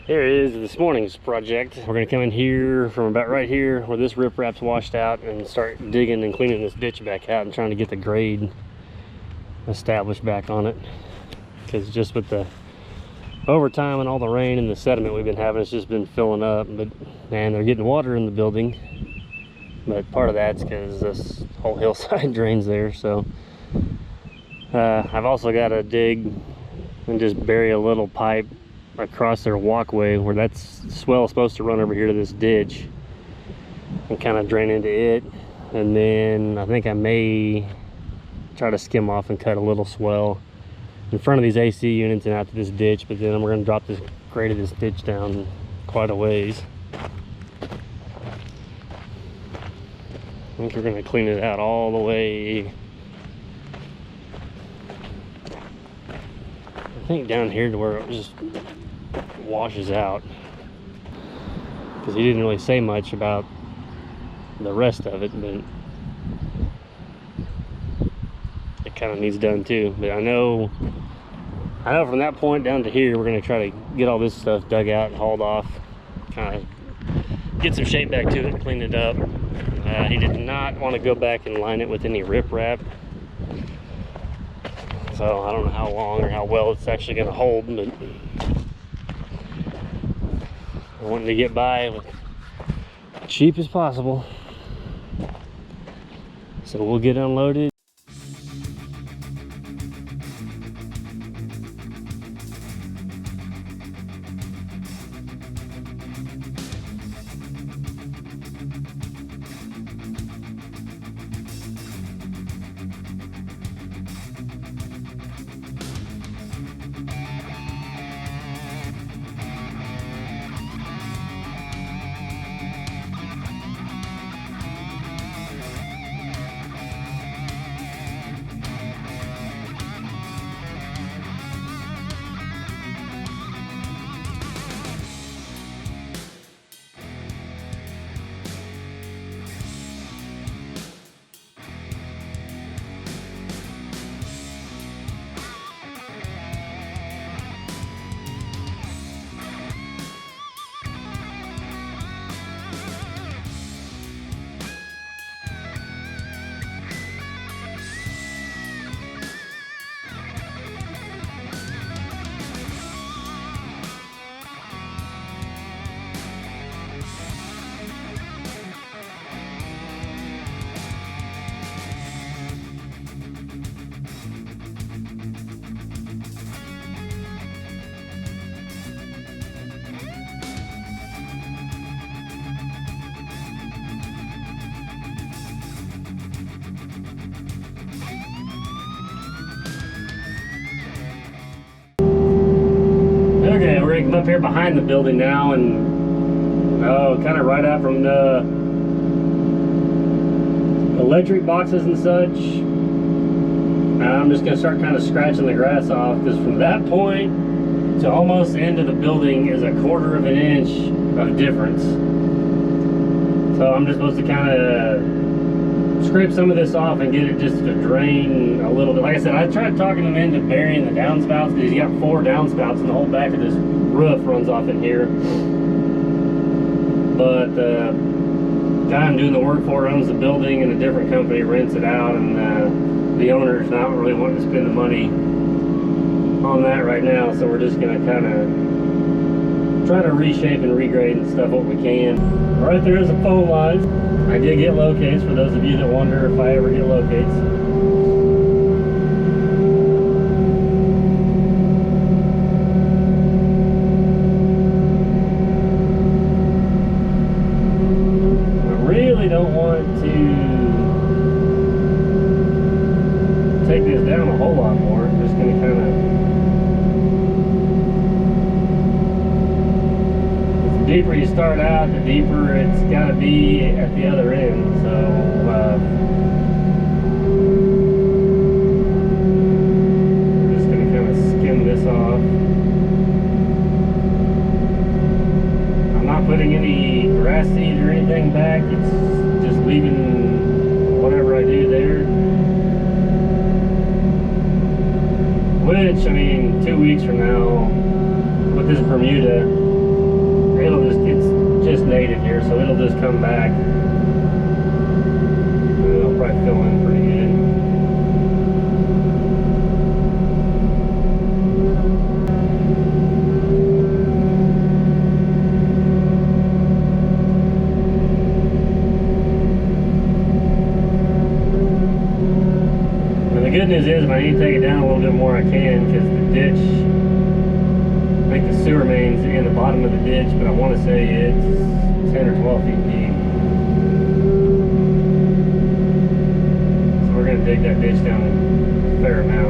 Here is this morning's project. We're gonna come in here from about right here where this riprap's washed out and start digging and cleaning this ditch back out and trying to get the grade established back on it. Because just with the overtime and all the rain and the sediment we've been having, it's just been filling up. But man, they're getting water in the building. But part of that's because this whole hillside drains there. So I've also got to dig and just bury a little pipe across their walkway where that swell is supposed to run over here to this ditch and kind of drain into it. And then I think I may try to skim off and cut a little swell in front of these AC units and out to this ditch, but then we're going to drop this grade of this ditch down quite a ways. I think we're going to clean it out all the way. I think down here to where it just washes out, because he didn't really say much about the rest of it, but it kind of needs done too. But I know from that point down to here, we're going to try to get all this stuff dug out and hauled off, kind of get some shape back to it and clean it up. He did not want to go back and line it with any riprap, so I don't know how long or how well it's actually going to hold, but I wanted to get by with cheap as possible. So we'll get unloaded. Okay, we're gonna come up here behind the building now, and kind of right out from the electric boxes and such. I'm just gonna start kind of scratching the grass off, because from that point to almost the end of the building is 1/4 of an inch of difference. So I'm just supposed to kind of scrape some of this off and get it just to drain a little bit. Like I said, I tried talking him into burying the downspouts, because he's got 4 downspouts and the whole back of this roof runs off in here. But the guy I'm doing the work for owns the building, and a different company rents it out, and the owner's not really wanting to spend the money on that right now. So we're just going to kind of try to reshape and regrade and stuff what we can. Right there is a phone line. I did get locates, for those of you that wonder if I ever get locates. I really don't want to take this down a whole lot more. I'm just going to kind of... The deeper you start out, the deeper it's got to be at the other end. So we're just going to kind of skim this off. I'm not putting any grass seed or anything back. It's just leaving whatever I do there. Which, I mean, 2 weeks from now with this Bermuda, just native here, so it'll just come back. It'll probably fill in pretty good. And the good news is, if I need to take it down a little bit more, I can, because the ditch, I think the sewer main's in the bottom of the ditch, but I want to say it's 10 or 12 feet deep. So we're going to dig that ditch down a fair amount.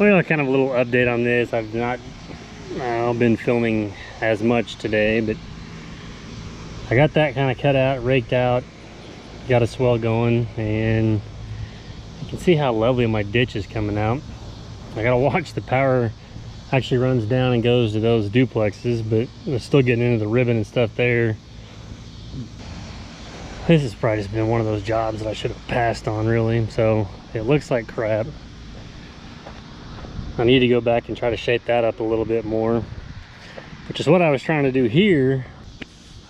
Well, kind of a little update on this. I've not been filming as much today, but I got that kind of cut out, raked out, got a swell going, and you can see how lovely my ditch is coming out. I gotta watch the power actually runs down and goes to those duplexes, but we're still getting into the ribbon and stuff there. This has probably just been one of those jobs that I should have passed on, really. So it looks like crap. I need to go back and try to shape that up a little bit more, which is what I was trying to do here.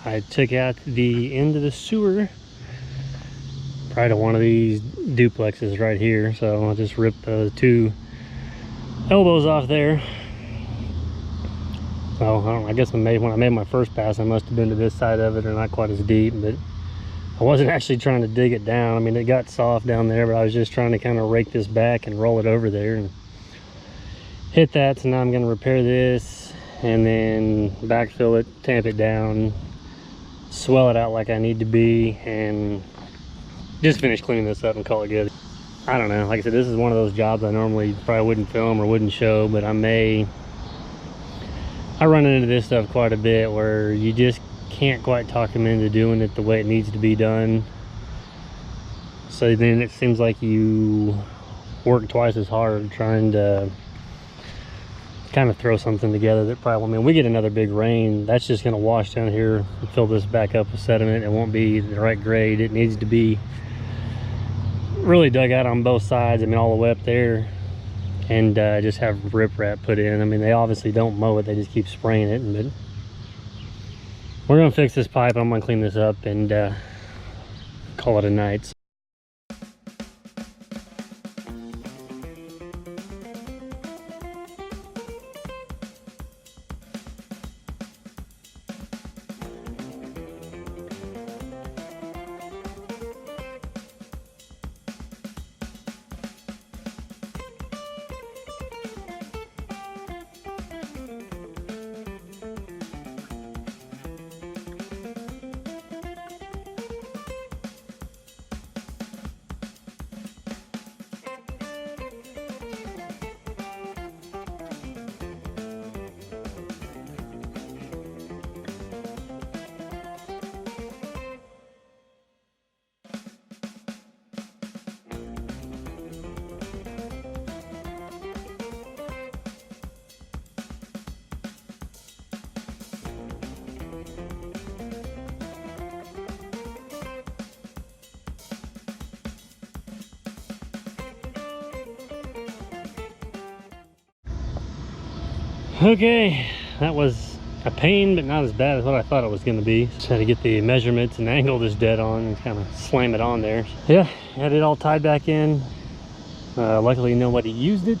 I took out the end of the sewer, probably to one of these duplexes right here. So I'll just rip the two elbows off there. So I guess when I made my first pass, I must have been to this side of it, or not quite as deep, but I wasn't actually trying to dig it down. I mean, it got soft down there, but I was just trying to kind of rake this back and roll it over there and hit that. So now I'm going to repair this and then backfill it, tamp it down, swell it out like I need to be, and just finish cleaning this up and call it good. I don't know, like I said, this is one of those jobs I normally probably wouldn't film or wouldn't show, but I run into this stuff quite a bit where you just can't quite talk them into doing it the way it needs to be done. So then it seems like you work twice as hard trying to kind of throw something together that probably, I mean, we get another big rain, that's just going to wash down here and fill this back up with sediment. It won't be the right grade. It needs to be really dug out on both sides, I mean, all the way up there, and just have riprap put in. I mean, they obviously don't mow it, they just keep spraying it. But we're gonna fix this pipe. I'm gonna clean this up and call it a night. Okay, that was a pain, but not as bad as what I thought it was going to be. Just had to get the measurements and angle this dead on and kind of slam it on there. Yeah, had it all tied back in. Luckily nobody used it.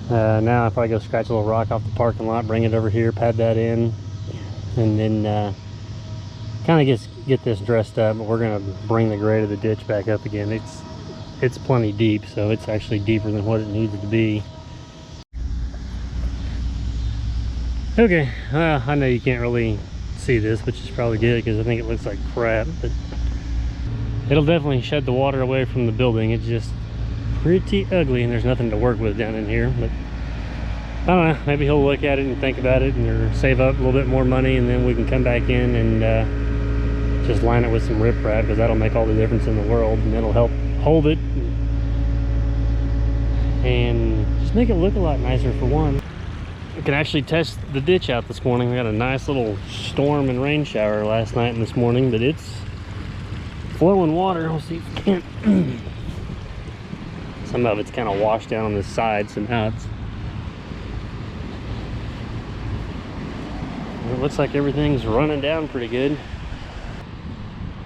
Now I'll probably go scratch a little rock off the parking lot, bring it over here, pad that in, and then kind of get this dressed up. But we're going to bring the grade of the ditch back up again. It's plenty deep, so it's actually deeper than what it needed to be. Okay, I know you can't really see this, which is probably good because I think it looks like crap, but it'll definitely shed the water away from the building. It's just pretty ugly and there's nothing to work with down in here. But I don't know, maybe he'll look at it and think about it or save up a little bit more money, and then we can come back in and just line it with some riprap, because that'll make all the difference in the world, and it'll help hold it and just make it look a lot nicer for one. We can actually test the ditch out this morning. We got a nice little storm and rain shower last night and this morning, but it's flowing water. We'll see if we can't. Some of it's kind of washed down on the side, so now it looks like everything's running down pretty good.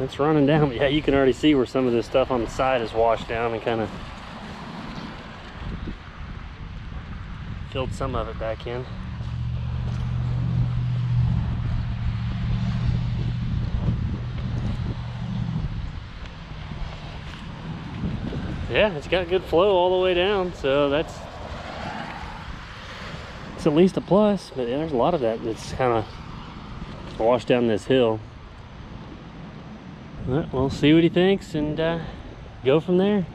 It's running down, but yeah, you can already see where some of this stuff on the side is washed down and kind of filled some of it back in. Yeah, it's got good flow all the way down, so it's at least a plus. But yeah, there's a lot of that that's kind of washed down this hill. But we'll see what he thinks and go from there.